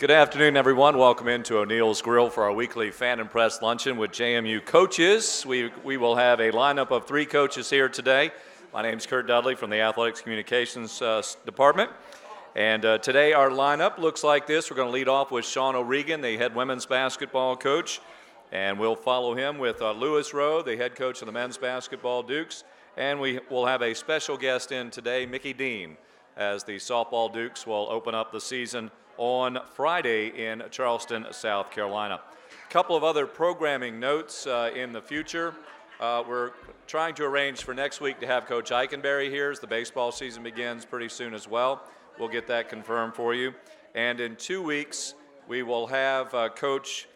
Good afternoon, everyone. Welcome into O'Neill's Grill for our weekly Fan and Press Luncheon with JMU coaches. We will have a lineup of 3 coaches here today. My name is Kurt Dudley from the Athletics Communications Department. And today our lineup looks like this. We're going to lead off with Sean O'Regan, the head women's basketball coach. And we'll follow him with Lewis Rowe, the head coach of the men's basketball Dukes. And we will have a special guest in today, Mickey Dean, as the softball Dukes will open up the season on Friday in Charleston, South Carolina. A couple of other programming notes in the future. We're trying to arrange for next week to have Coach Eikenberry here as the baseball season begins pretty soon as well. We'll get that confirmed for you. And in 2 weeks, we will have Coach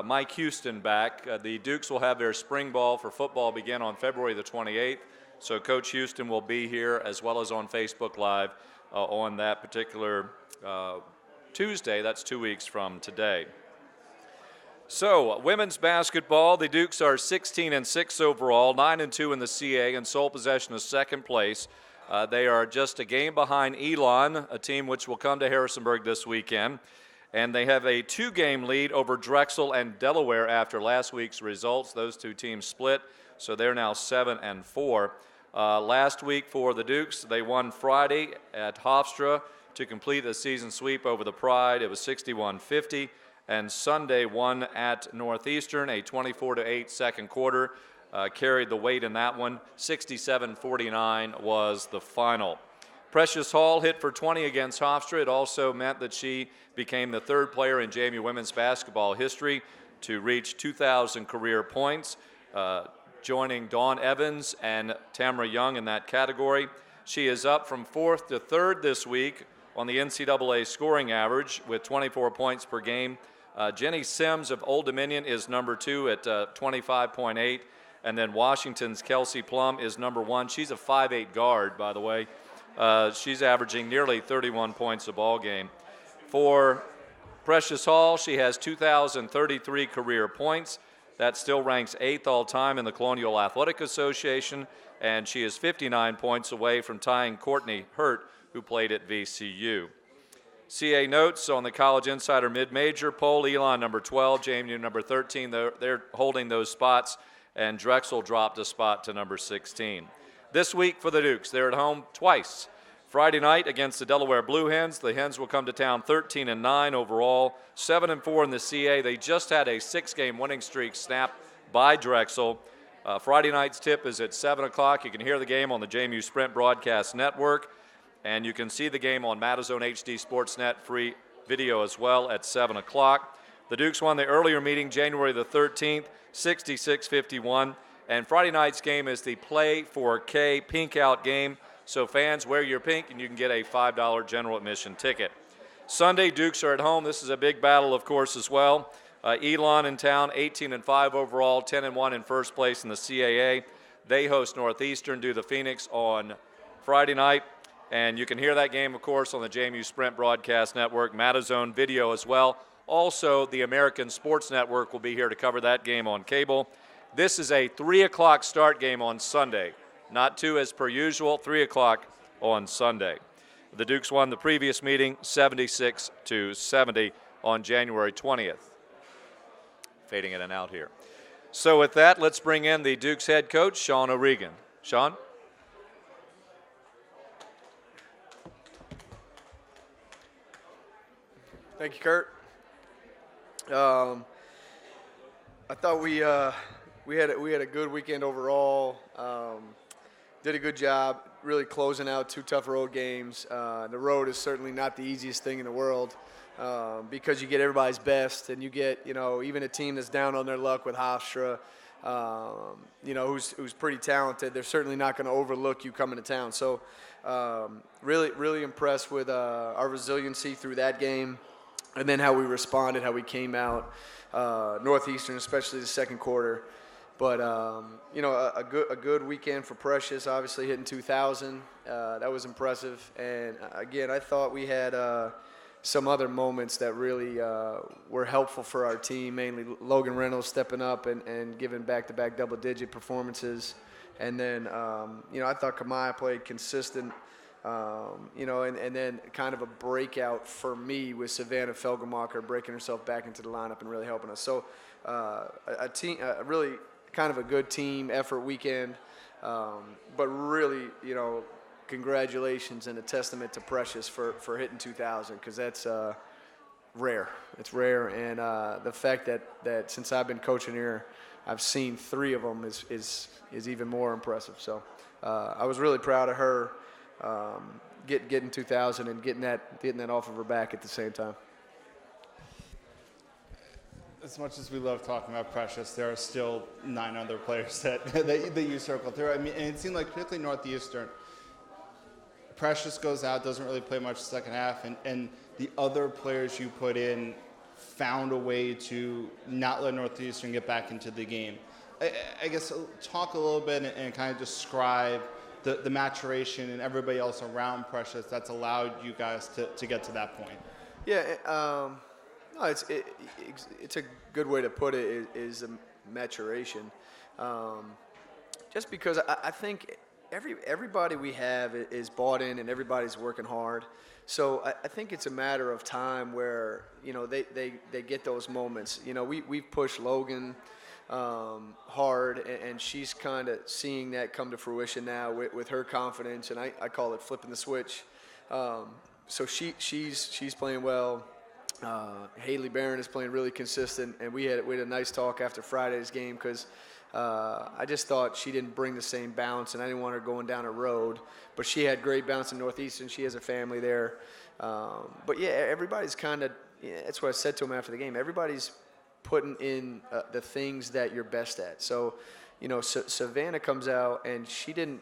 Mike Houston back. The Dukes will have their spring ball for football begin on February the 28th. So Coach Houston will be here as well as on Facebook Live on that particular Tuesday. That's 2 weeks from today. So women's basketball, the Dukes are 16-6 overall, 9-2 in the CA, and sole possession of second place. They are just a game behind Elon, a team which will come to Harrisonburg this weekend. And they have a 2-game lead over Drexel and Delaware after last week's results. Those 2 teams split, so they're now 7-4. Last week for the Dukes, they won Friday at Hofstra to complete a season sweep over the Pride. It was 61-50. And Sunday won at Northeastern, a 24-8 second quarter. Carried the weight in that one. 67-49 was the final. Precious Hall hit for 20 against Hofstra. It also meant that she became the 3rd player in JMU women's basketball history to reach 2,000 career points, joining Dawn Evans and Tamara Young in that category. She is up from 4th to 3rd this week on the NCAA scoring average with 24 points per game. Jenny Sims of Old Dominion is number 2 at 25.8, and then Washington's Kelsey Plum is number 1. She's a 5'8 guard, by the way. She's averaging nearly 31 points a ball game. For Precious Hall, she has 2,033 career points. That still ranks 8th all-time in the Colonial Athletic Association, and she is 59 points away from tying Courtney Hurt, who played at VCU. CA notes on the College Insider mid-major poll, Elon number 12, JMU number 13. They're holding those spots, and Drexel dropped a spot to number 16. This week for the Dukes, they're at home twice. Friday night against the Delaware Blue Hens. The Hens will come to town 13-9 overall, 7-4 in the CA. They just had a 6-game winning streak snapped by Drexel. Friday night's tip is at 7 o'clock. You can hear the game on the JMU Sprint Broadcast Network, and you can see the game on Matazone HD Sportsnet free video as well at 7 o'clock. The Dukes won the earlier meeting January the 13th, 66-51. And Friday night's game is the Play 4K Pink Out game. So fans, wear your pink and you can get a $5 general admission ticket. Sunday, Dukes are at home. This is a big battle, of course, as well. Elon in town, 18-5 overall, 10-1 in first place in the CAA. They host Northeastern, do the Phoenix on Friday night. And you can hear that game, of course, on the JMU Sprint Broadcast Network, Matazone video as well. Also, the American Sports Network will be here to cover that game on cable. This is a 3 o'clock start game on Sunday. Not 2 as per usual, 3 o'clock on Sunday. The Dukes won the previous meeting 76-70 on January 20th. Fading in and out here. So with that, let's bring in the Dukes head coach, Sean O'Regan. Sean? Thank you, Kurt. I thought we had a good weekend overall. Did a good job really closing out 2 tough road games. The road is certainly not the easiest thing in the world because you get everybody's best, and you get, even a team that's down on their luck with Hofstra, who's pretty talented. They're certainly not going to overlook you coming to town. So really impressed with our resiliency through that game, and then how we responded, how we came out, Northeastern, especially the second quarter. But, a good weekend for Precious, obviously hitting 2,000. That was impressive. And, again, I thought we had some other moments that really were helpful for our team, mainly Logan Reynolds stepping up and giving back-to-back double-digit performances. And then, I thought Kamaya played consistent And then kind of a breakout for me with Savannah Felgermacher breaking herself back into the lineup and really helping us. So really kind of a good team effort weekend, but really, congratulations and a testament to Precious for hitting 2,000, because that's rare. It's rare, and the fact that since I've been coaching here, I've seen 3 of them is even more impressive. So I was really proud of her. Getting 2,000 and getting that off of her back at the same time. As much as we love talking about Precious, there are still 9 other players that you circle through. I mean, and it seemed like particularly Northeastern, Precious goes out, doesn't really play much the second half, and the other players you put in found a way to not let Northeastern get back into the game. I guess talk a little bit and kind of describe the maturation and everybody else around Precious that's allowed you guys to get to that point. Yeah, no, it's a good way to put it is a maturation. Just because I think everybody we have is bought in and everybody's working hard. So I think it's a matter of time where they get those moments. We've pushed Logan hard, and she's kind of seeing that come to fruition now with her confidence, and I call it flipping the switch. So she's playing well. Haley Barron is playing really consistent, and we had a nice talk after Friday's game because I just thought she didn't bring the same bounce, and I didn't want her going down a road. But she had great bounce in Northeastern. She has a family there. But yeah, everybody's kind of. That's what I said to him after the game. Everybody's putting in the things that you're best at. So, Savannah comes out and she didn't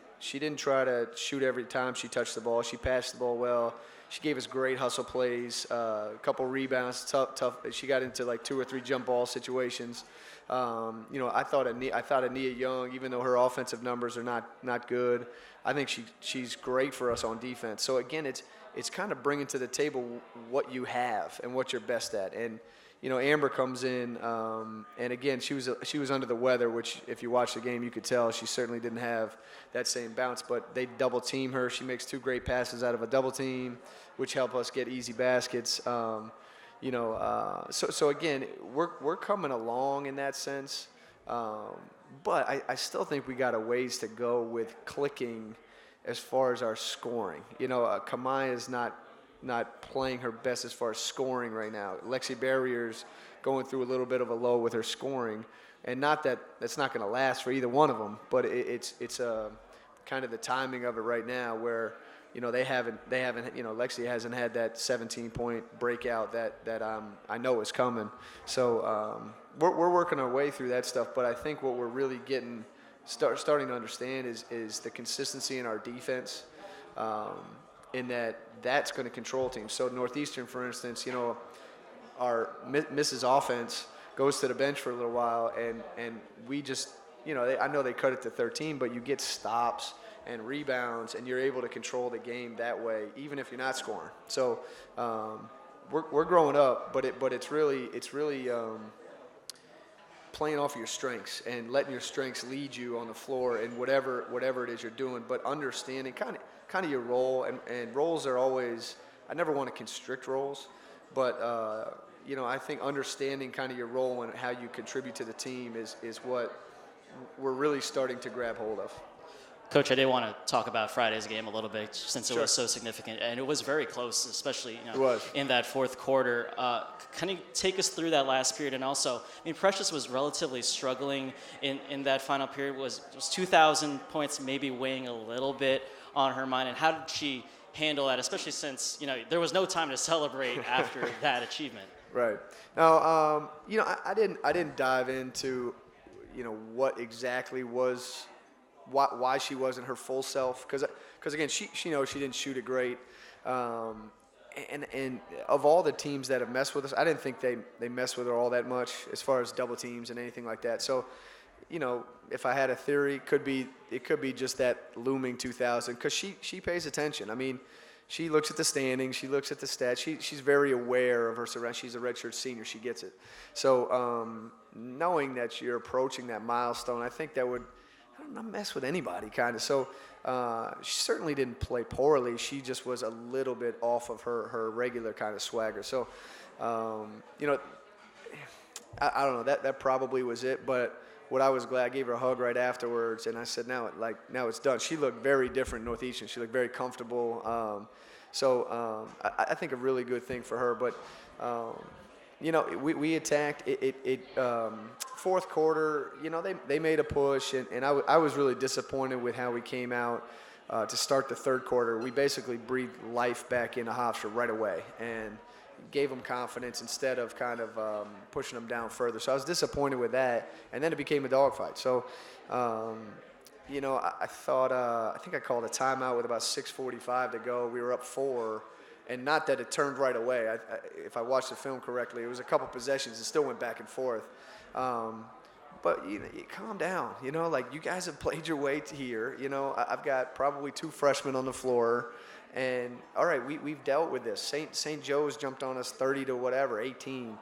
try to shoot every time she touched the ball. She passed the ball well. She gave us great hustle plays, a couple rebounds, tough. She got into like 2 or 3 jump ball situations. I thought Ania Young, even though her offensive numbers are not good, I think she's great for us on defense. So again, it's kind of bringing to the table what you have and what you're best at. And Amber comes in, and again, she was under the weather, which if you watch the game, you could tell she certainly didn't have that same bounce. But they double team her. She makes 2 great passes out of a double team, which help us get easy baskets. So again, we're coming along in that sense. But I still think we got a ways to go with clicking as far as our scoring. Kamaya is not playing her best as far as scoring right now. Lexi Barrier's going through a little bit of a low with her scoring, and not that that's not going to last for either one of them, but it's kind of the timing of it right now where they haven't Lexi hasn't had that 17-point breakout that I know is coming. So we're working our way through that stuff, but I think what we're really starting to understand is the consistency in our defense. In that's going to control teams. So Northeastern, for instance, our Mrs. Offense goes to the bench for a little while, and we just, I know they cut it to 13, but you get stops and rebounds, and you're able to control the game that way, even if you're not scoring. So we're growing up, but it's really playing off of your strengths and letting your strengths lead you on the floor in whatever it is you're doing, but understanding kind of your role, and roles are always, I never want to constrict roles, but I think understanding kind of your role and how you contribute to the team is what we're really starting to grab hold of. Coach, I did want to talk about Friday's game a little bit since it Sure. was so significant, and it was very close, especially was. in that fourth quarter. Can you take us through that last period? And also, Precious was relatively struggling in that final period. It was 2,000 points maybe weighing a little bit on her mind, and how did she handle that, especially since there was no time to celebrate after that achievement? Right. Now, I didn't dive into what exactly was. Why she wasn't her full self, because again she knows she didn't shoot it great, and of all the teams that have messed with us, I didn't think they messed with her all that much as far as double teams and anything like that. So if I had a theory, it could be just that looming 2,000, because she pays attention. I mean, she looks at the standings, she looks at the stats, she's very aware of her surroundings. She's a redshirt senior, she gets it. So knowing that you're approaching that milestone, I think that would not mess with anybody, kind of. So she certainly didn't play poorly. She just was a little bit off of her regular kind of swagger. So, you know, I don't know. That probably was it. But what I was glad, I gave her a hug right afterwards, and I said, now it's done. She looked very different Northeastern. She looked very comfortable. I think a really good thing for her. But you know, we attacked it. Fourth quarter, you know, they made a push, and I was really disappointed with how we came out to start the third quarter. We basically breathed life back into Hofstra right away, and gave them confidence instead of kind of pushing them down further. So I was disappointed with that, and then it became a dogfight. So, you know, I thought I think I called a timeout with about 6:45 to go. We were up 4, and not that it turned right away. If I watched the film correctly, it was a couple possessions. It still went back and forth. But you calm down. You know, like, you guys have played your way to here. You know, I've got probably 2 freshmen on the floor. And all right, we've dealt with this. St. Joe's jumped on us 30 to whatever, 18.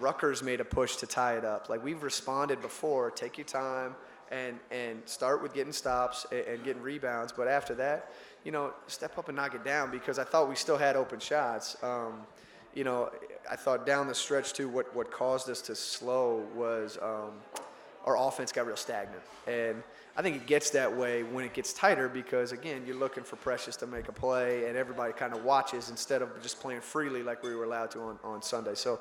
Rutgers made a push to tie it up. Like, we've responded before. Take your time and start with getting stops and getting rebounds. But after that, you know, step up and knock it down, because I thought we still had open shots. You know, I thought down the stretch too, what caused us to slow was our offense got real stagnant. And I think it gets that way when it gets tighter, because, again, you're looking for Precious to make a play, and everybody kind of watches instead of just playing freely like we were allowed to on Sunday. So,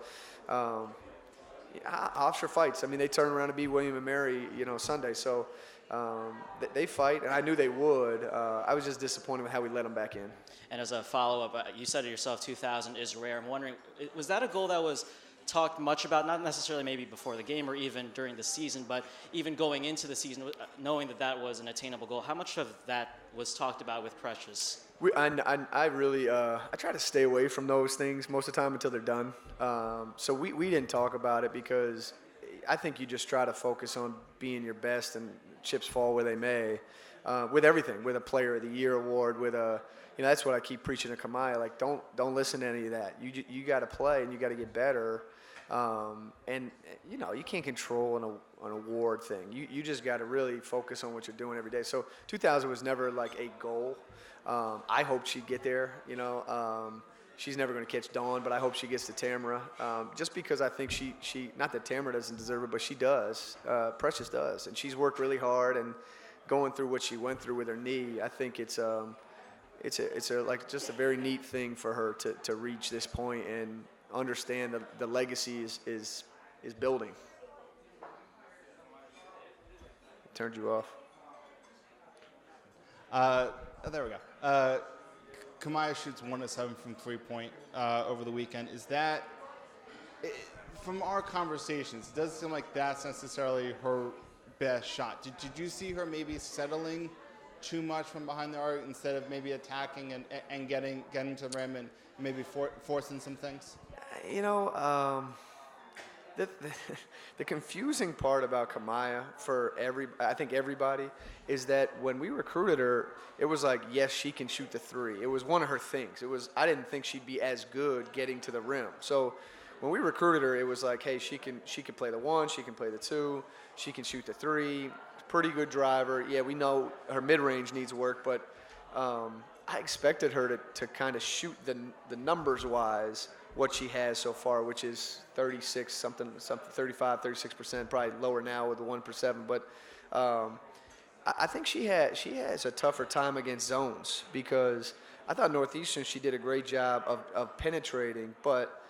Hofstra fights. I mean, they turn around to beat William and Mary, you know, Sunday. So they fight, and I knew they would. I was just disappointed with how we let them back in. And as a follow-up, you said it yourself, 2,000 is rare. I'm wondering, was that a goal that was talked much about, not necessarily maybe before the game or even during the season, but even going into the season, knowing that was an attainable goal? How much of that was talked about with Precious? I really I try to stay away from those things most of the time until they're done. So we didn't talk about it, because I think you just try to focus on being your best, and chips fall where they may. With everything, with a Player of the Year award, with a, you know, that's what I keep preaching to Kamaya. Like, don't listen to any of that. You got to play, and you got to get better. And you know, you can't control an award thing. You just got to really focus on what you're doing every day. So 2000 was never like a goal. I hope she'd get there. You know, she's never going to catch Dawn, but I hope she gets to Tamara. Just because I think she not that Tamara doesn't deserve it, but she does. Precious does, and she's worked really hard. And going through what she went through with her knee, I think it's like just a very neat thing for her to reach this point and understand that the legacy is building. Turned you off. There we go. Kamaya shoots 1 of 7 from 3-point over the weekend. Is that, from our conversations, it doesn't seem like that's necessarily her best shot. Did you see her maybe settling too much from behind the arc instead of maybe attacking and getting to the rim and maybe forcing some things? You know, the confusing part about Kamaya for I think everybody, is that when we recruited her, it was like, yes, she can shoot the 3. It was one of her things. I didn't think she'd be as good getting to the rim. So when we recruited her, it was like, hey, she can play the 1, she can play the 2, she can shoot the 3. Pretty good driver. Yeah, we know her mid-range needs work, but I expected her to kind of shoot the numbers-wise what she has so far, which is 36 something 35, 36%, probably lower now with the 1%. But I think she has a tougher time against zones, because I thought Northeastern, she did a great job of penetrating, but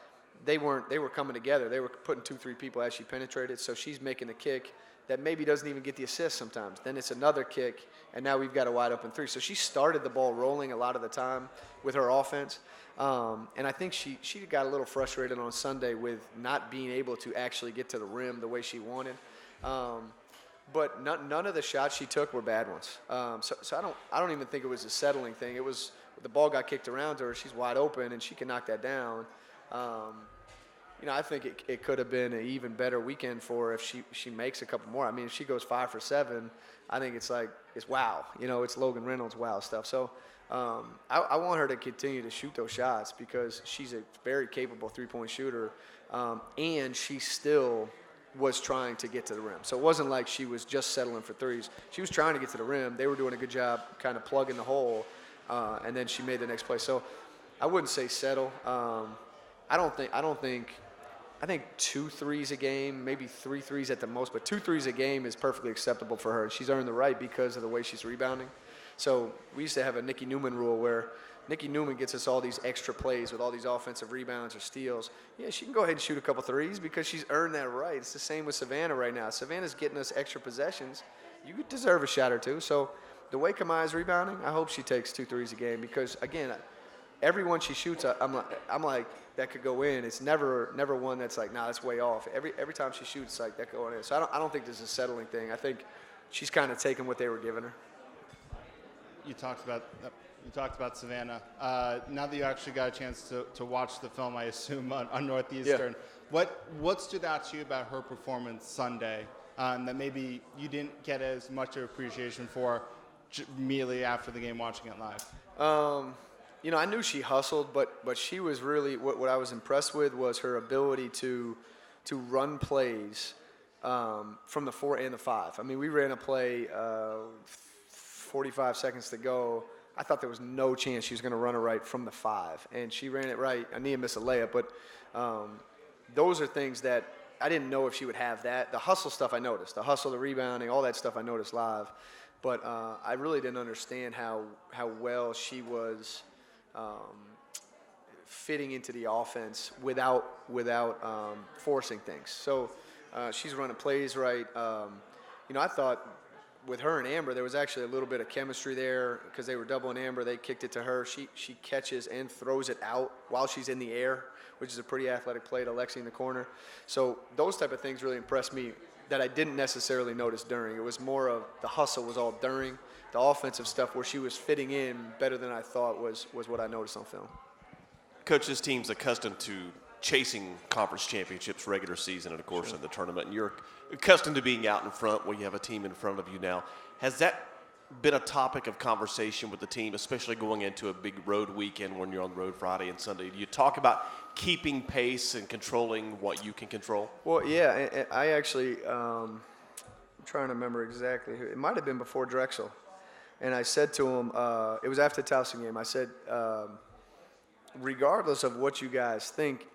they were coming together. They were putting 2-3 people as she penetrated, so she's making a kick that maybe doesn't even get the assist sometimes. Then it's another kick, and now we've got a wide open 3. So she started the ball rolling a lot of the time with her offense. And I think she got a little frustrated on Sunday with not being able to actually get to the rim the way she wanted. But none of the shots she took were bad ones. So I don't even think it was a settling thing. It was, the ball got kicked around to her, she's wide open, and she can knock that down. You know, I think it could have been an even better weekend for her if she makes a couple more. I mean, if she goes 5 for 7, I think it's wow. You know, it's Logan Reynolds wow stuff. So I want her to continue to shoot those shots, because she's a very capable 3-point shooter, and she's still was trying to get to the rim. So it wasn't like she was just settling for threes. She was trying to get to the rim. They were doing a good job kind of plugging the hole, and then she made the next play. So I wouldn't say settle. I think 2 threes a game, maybe 3 threes at the most, but 2 threes a game is perfectly acceptable for her. She's earned the right because of the way she's rebounding. So we used to have a Nikki Newman rule where Nikki Newman gets us all these extra plays with all these offensive rebounds or steals. Yeah, she can go ahead and shoot a couple threes because she's earned that right. It's the same with Savannah right now. Savannah's getting us extra possessions. You deserve a shot or two. So the way Kamaya's rebounding, I hope she takes 2 threes a game because, again, every one she shoots, I'm like, that could go in. It's never one that's like, nah, that's way off. Every time she shoots, like, that going in. So I don't think this is a settling thing. I think she's kind of taking what they were giving her. You talked about Savannah. Now that you actually got a chance to watch the film, I assume, on Northeastern, Yeah. what stood out to you about her performance Sunday that maybe you didn't get as much of appreciation for immediately after the game watching it live? I knew she hustled, but she was really what I was impressed with was her ability to run plays from the 4 and the 5. I mean, we ran a play 45 seconds to go. I thought there was no chance she was going to run it right from the 5, and she ran it right. Ania missed a layup, but those are things that I didn't know if she would have that. The hustle stuff I noticed. The hustle, the rebounding, all that stuff I noticed live. But I really didn't understand how well she was fitting into the offense without forcing things. So she's running plays right. I thought with her and Amber, there was actually a little bit of chemistry there because they were doubling Amber. They kicked it to her. She catches and throws it out while she's in the air, which is a pretty athletic play to Lexi in the corner. So those type of things really impressed me that I didn't necessarily notice during. It was more of the hustle was all during. The offensive stuff where she was fitting in better than I thought was what I noticed on film. Coach, this team's accustomed to chasing conference championships regular season and, of course, in the tournament. And you're accustomed to being out in front when you have a team in front of you now. Has that been a topic of conversation with the team, especially going into a big road weekend when you're on the road Friday and Sunday? Do you talk about keeping pace and controlling what you can control? Well, yeah, I actually I'm trying to remember exactly who. It might have been before Drexel. And I said to him, it was after the Towson game, I said, regardless of what you guys think,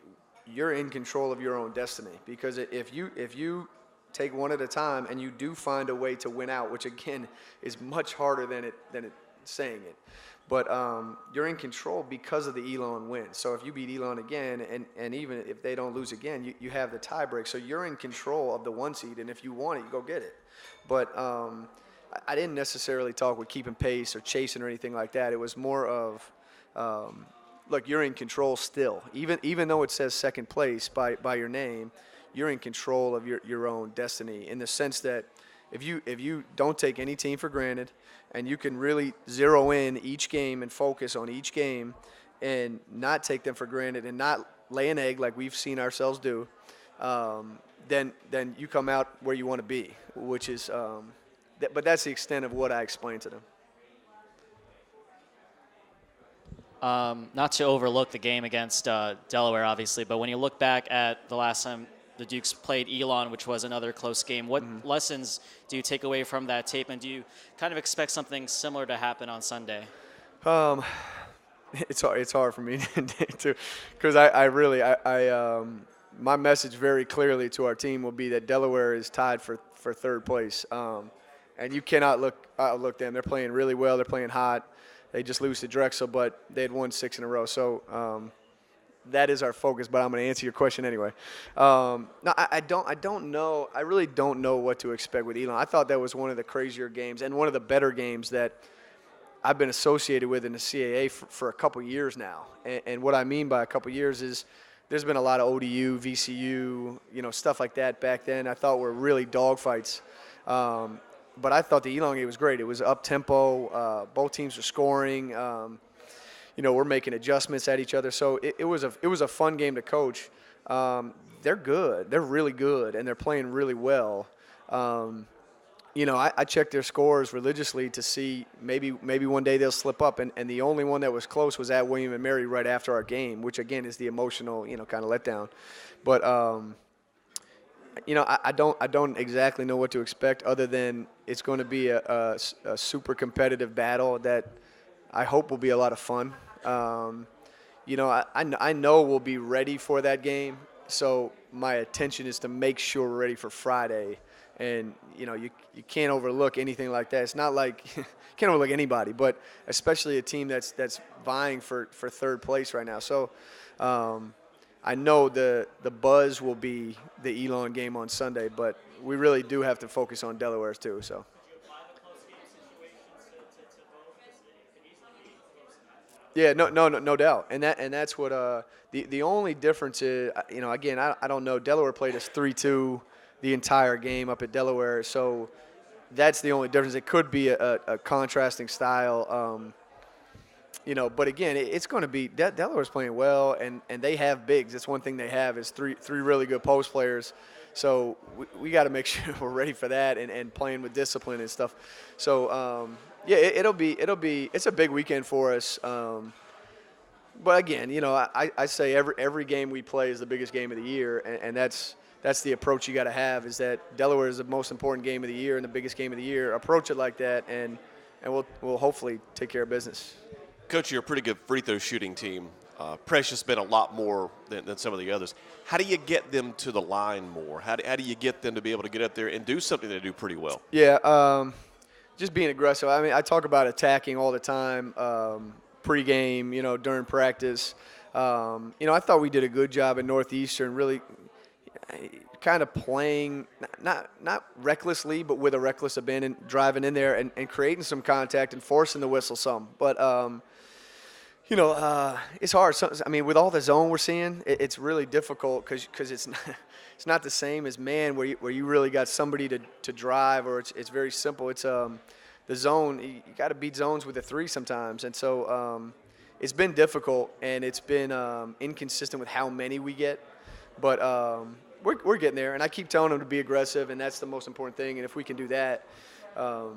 you're in control of your own destiny. Because if you take one at a time and you do find a way to win out, which again is much harder than it saying it, but you're in control because of the Elon win. So if you beat Elon again, and even if they don't lose again, you have the tie break. So you're in control of the 1 seed, and if you want it, you go get it. But I didn't necessarily talk with keeping pace or chasing or anything like that. It was more of, look, you're in control still. Even though it says second place by your name, you're in control of your own destiny in the sense that if you don't take any team for granted and you can really zero in each game and focus on each game and not take them for granted and not lay an egg like we've seen ourselves do, then you come out where you want to be, which is but that's the extent of what I explained to them. Not to overlook the game against Delaware, obviously, but when you look back at the last time the Dukes played Elon, which was another close game, what lessons do you take away from that tape, and do you kind of expect something similar to happen on Sunday? It's hard for me to, because I my message very clearly to our team will be that Delaware is tied for third place, and you cannot look them. They're playing really well. They're playing hot. They just lose to Drexel, but they had won 6 in a row. So that is our focus. But I'm going to answer your question anyway. No, I don't know. I really don't know what to expect with Elon. I thought that was one of the crazier games and one of the better games that I've been associated with in the CAA for a couple years now. And what I mean by a couple years is there's been a lot of ODU, VCU, stuff like that back then. I thought were really dogfights. But I thought the Elon game was great. It was up-tempo. Both teams were scoring. We're making adjustments at each other. So it was a fun game to coach. They're good. They're really good, and they're playing really well. I checked their scores religiously to see maybe one day they'll slip up. And the only one that was close was at William & Mary right after our game, which, again, is the emotional, kind of letdown. But I don't exactly know what to expect other than it's going to be a super competitive battle that I hope will be a lot of fun. I know we'll be ready for that game, so my attention is to make sure we're ready for Friday. And you can't overlook anything like that. It's not like you can't overlook anybody, but especially a team that's vying for third place right now. So I know the buzz will be the Elon game on Sunday, but we really do have to focus on Delaware's too. So. Yeah, no doubt, and that's what the only difference is. Again, I don't know. Delaware played us 3-2 the entire game up at Delaware, so that's the only difference. It could be a contrasting style, But again, it's going to be Delaware's playing well, and they have bigs. That's one thing they have is three really good post players. So we got to make sure we're ready for that and playing with discipline and stuff. So it's a big weekend for us. But again, I say every game we play is the biggest game of the year, and that's the approach you got to have. Is that Delaware is the most important game of the year and the biggest game of the year. Approach it like that, and we'll hopefully take care of business. Coach, you're a pretty good free throw shooting team. Precious been a lot more than some of the others. How do you get them to the line more? How do you get them to be able to get up there and do something they do pretty well? Yeah, just being aggressive. I mean, I talk about attacking all the time, pregame, during practice. I thought we did a good job at Northeastern, really kind of playing not recklessly, but with a reckless abandon, driving in there and creating some contact and forcing the whistle some. But it's hard. With all the zone we're seeing, it's really difficult because it's not the same as man where you really got somebody to drive, or it's very simple. It's the zone. You got to beat zones with a three sometimes, and so it's been difficult and it's been inconsistent with how many we get. But we're getting there, and I keep telling them to be aggressive, and that's the most important thing. And if we can do that, I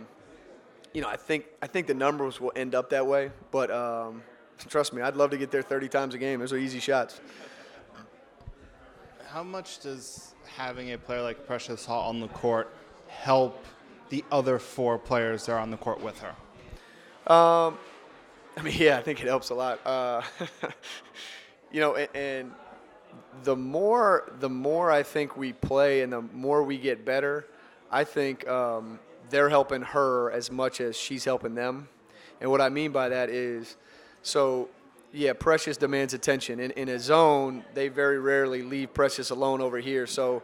think the numbers will end up that way. But trust me, I'd love to get there 30 times a game. Those are easy shots. How much does having a player like Precious Hall on the court help the other four players that are on the court with her? I think it helps a lot. And the more I think we play and the more we get better, I think they're helping her as much as she's helping them. And what I mean by that is, Precious demands attention. In a zone, they very rarely leave Precious alone over here. So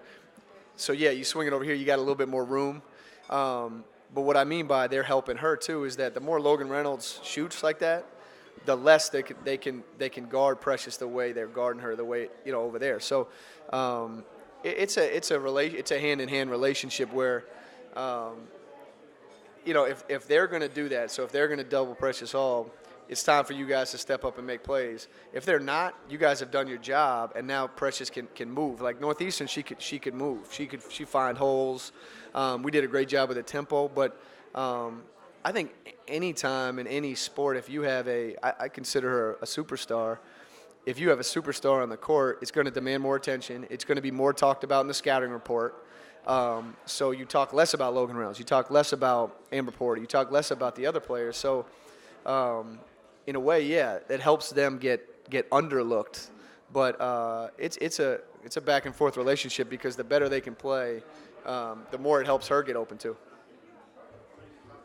you swing it over here, you got a little bit more room. But what I mean by they're helping her too is that the more Logan Reynolds shoots like that, the less they can guard Precious the way they're guarding her the way over there. So it's a hand-in-hand relationship where if they're going to do that, so if they're going to double Precious Hall, it's time for you guys to step up and make plays. If they're not, you guys have done your job, and now Precious can move. Like Northeastern, she could move. She find holes. We did a great job with the tempo, but I think any time in any sport, if you have I consider her a superstar. If you have a superstar on the court, it's going to demand more attention. It's going to be more talked about in the scouting report. So you talk less about Logan Reynolds. You talk less about Amber Porter. You talk less about the other players. So in a way, it helps them get underlooked. But it's a back and forth relationship because the better they can play, the more it helps her get open too.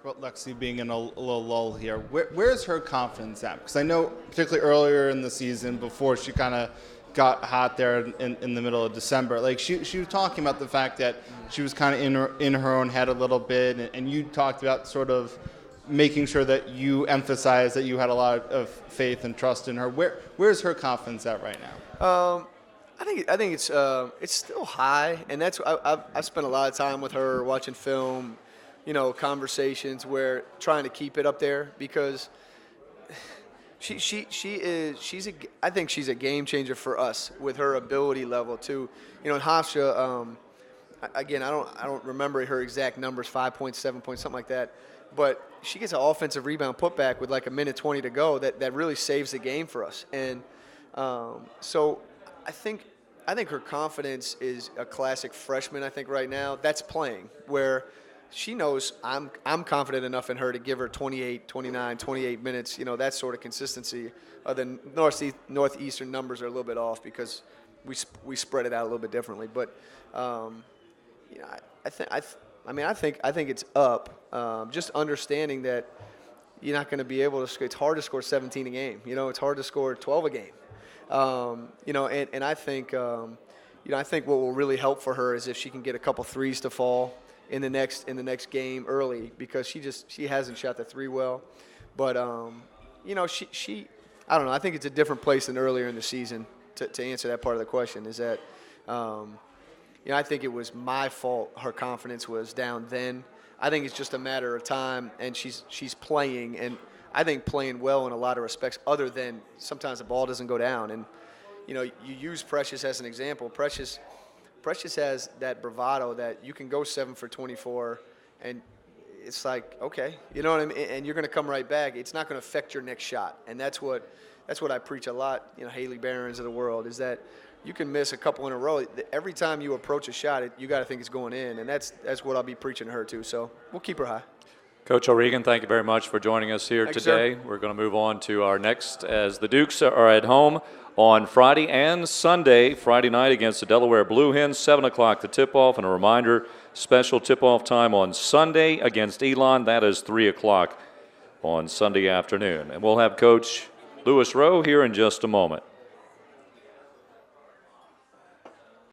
Well, Lexi being in a little lull here, where's her confidence at? Because I know particularly earlier in the season, before she kind of got hot there in the middle of December, like she was talking about the fact that she was kind of in her own head a little bit, and you talked about sort of making sure that you emphasize that you had a lot of faith and trust in her. Where's her confidence at right now? I think it's still high, and that's I've spent a lot of time with her watching film, conversations where trying to keep it up there because I think she's a game changer for us with her ability level too. In Hofstra, again, I don't remember her exact numbers, 5 points, 7 points, something like that. But she gets an offensive rebound putback with like a minute 20 to go that really saves the game for us. And so I think I think her confidence is a classic freshman. I think right now that's playing where she knows I'm confident enough in her to give her 28, 29, 28 minutes. You know, that sort of consistency. The northeastern numbers are a little bit off because we spread it out a little bit differently. But you know, I think it's up. Just understanding that you're not going to be able to. It's hard to score 17 a game. You know, it's hard to score 12 a game. You know, and I think I think what will really help for her is if she can get a couple threes to fall in the next game early, because she hasn't shot the three well. But you know, she I don't know. I think it's a different place than earlier in the season. To answer that part of the question is that you know, I think it was my fault. Her confidence was down then. I think it's just a matter of time, and she's playing, and I think playing well in a lot of respects, other than sometimes the ball doesn't go down. And, you know, you use Precious as an example. Precious has that bravado that you can go 7 for 24, and it's like, okay, you know what I mean? And you're going to come right back. It's not going to affect your next shot. And that's what I preach a lot, you know, Haley Barons of the world, is that you can miss a couple in a row. Every time you approach a shot, you got to think it's going in, and that's what I'll be preaching to her too. So we'll keep her high. Coach O'Regan, thank you very much for joining us here today. We're going to move on to our next, as the Dukes are at home on Friday and Sunday. Friday night against the Delaware Blue Hens, 7 o'clock the tip-off. And a reminder, special tip-off time on Sunday against Elon. That is 3 o'clock on Sunday afternoon. And we'll have Coach Lewis Rowe here in just a moment.